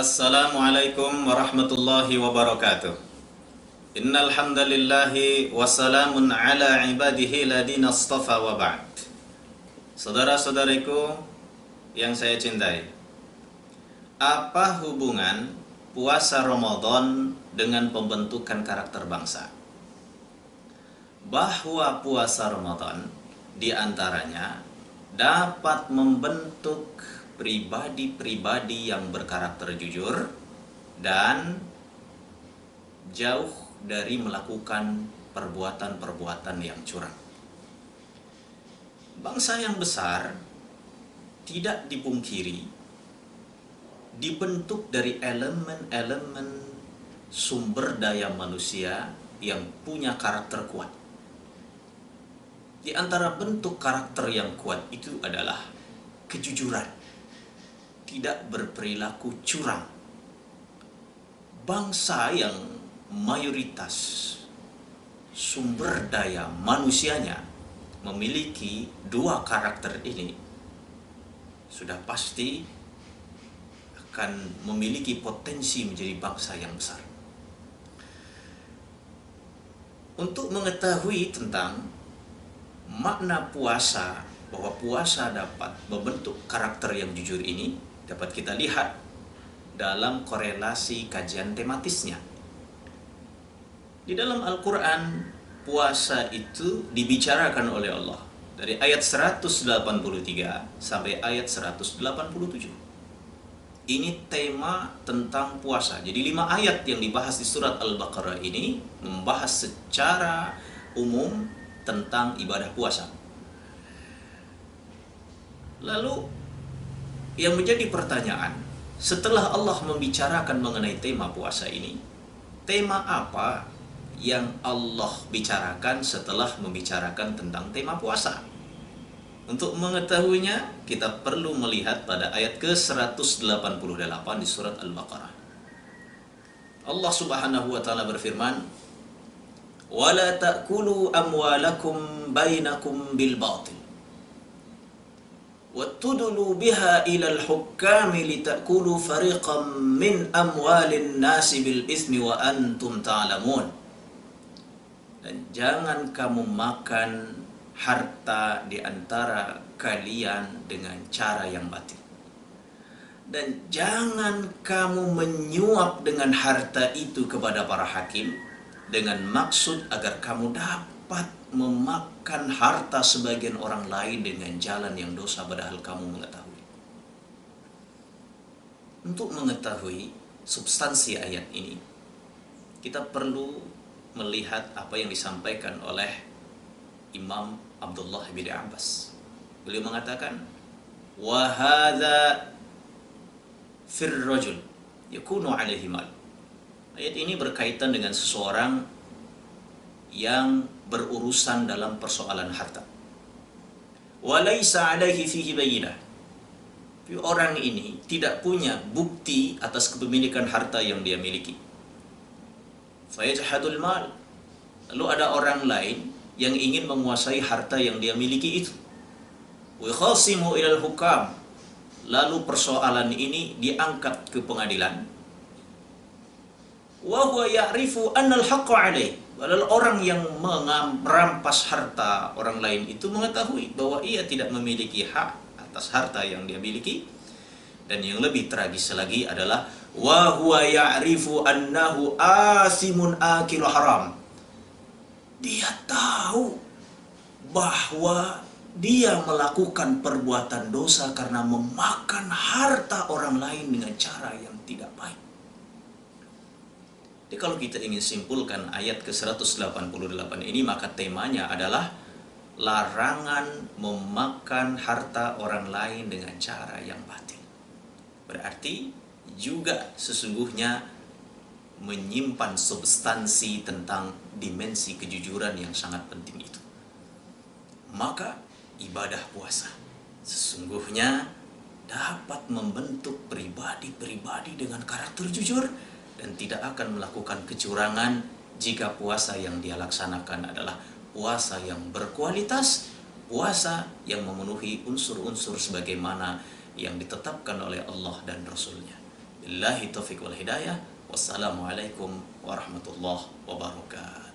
Assalamualaikum warahmatullahi wabarakatuh. Innal hamdalillahi wassalamun ala ibadihi ladina astafa wa ba'd. Saudara-saudariku yang saya cintai, apa hubungan puasa Ramadan dengan pembentukan karakter bangsa? Bahwa puasa Ramadan diantaranya dapat membentuk pribadi-pribadi yang berkarakter jujur dan jauh dari melakukan perbuatan-perbuatan yang curang. Bangsa yang besar tidak dipungkiri dibentuk dari elemen-elemen sumber daya manusia yang punya karakter kuat. Di antara bentuk karakter yang kuat itu adalah kejujuran, tidak berperilaku curang. Bangsa yang mayoritas sumber daya manusianya memiliki dua karakter ini sudah pasti akan memiliki potensi menjadi bangsa yang besar. Untuk mengetahui tentang makna puasa, bahwa puasa dapat membentuk karakter yang jujur ini, dapat kita lihat dalam korelasi kajian tematisnya. Di dalam Al-Quran, puasa itu dibicarakan oleh Allah dari ayat 183 sampai ayat 187. Ini tema tentang puasa. Jadi 5 ayat yang dibahas di surat Al-Baqarah ini membahas secara umum tentang ibadah puasa. Lalu yang menjadi pertanyaan, setelah Allah membicarakan mengenai tema puasa ini, tema apa yang Allah bicarakan setelah membicarakan tentang tema puasa? Untuk mengetahuinya, kita perlu melihat pada ayat ke-188 di surat Al-Baqarah. Allah Subhanahu wa taala berfirman, "Wala ta'kulu amwalakum bainakum bil batil وَتُدْلُوا بِهَا إِلَى الْحُكَّامِ لِتَأْكُلُوا فَرِيقًا مِنْ أَمْوَالِ النَّاسِ بِالْإِثْمِ وَأَنْتُمْ تَعْلَمُونَ." Dan jangan kamu makan harta di antara kalian dengan cara yang batil. Dan jangan kamu menyuap dengan harta itu kepada para hakim dengan maksud agar kamu dapat memakan harta sebagian orang lain dengan jalan yang dosa padahal kamu mengetahui. Untuk mengetahui substansi ayat ini, kita perlu melihat apa yang disampaikan oleh Imam Abdullah bin Abbas. Beliau mengatakan, "Wa hadza fir rajul yakunu alaihi mal." Ayat ini berkaitan dengan seseorang yang berurusan dalam persoalan harta. Walaysa alaihi fihi bayyinah. Orang ini tidak punya bukti atas kepemilikan harta yang dia miliki. Fayajhadul mal. Lalu ada orang lain yang ingin menguasai harta yang dia miliki itu. Wa khasimu ilal hukam. Lalu persoalan ini diangkat ke pengadilan. Wa huwa ya'rifu anna al-haqqa alaihi. Padahal orang yang merampas harta orang lain itu mengetahui bahwa ia tidak memiliki hak atas harta yang dia miliki. Dan yang lebih tragis lagi adalah wa huwa ya'rifu annahu asimun akilu haram. Dia tahu bahwa dia melakukan perbuatan dosa karena memakan harta orang lain dengan cara yang tidak baik. Jadi kalau kita ingin simpulkan ayat ke-188 ini, maka temanya adalah larangan memakan harta orang lain dengan cara yang batil. Berarti juga sesungguhnya menyimpan substansi tentang dimensi kejujuran yang sangat penting itu. Maka ibadah puasa sesungguhnya dapat membentuk pribadi-pribadi dengan karakter jujur dan tidak akan melakukan kecurangan jika puasa yang dia laksanakan adalah puasa yang berkualitas, puasa yang memenuhi unsur-unsur sebagaimana yang ditetapkan oleh Allah dan Rasul-Nya. Billahi taufiq wal hidayah. Wassalamualaikum warahmatullahi wabarakatuh.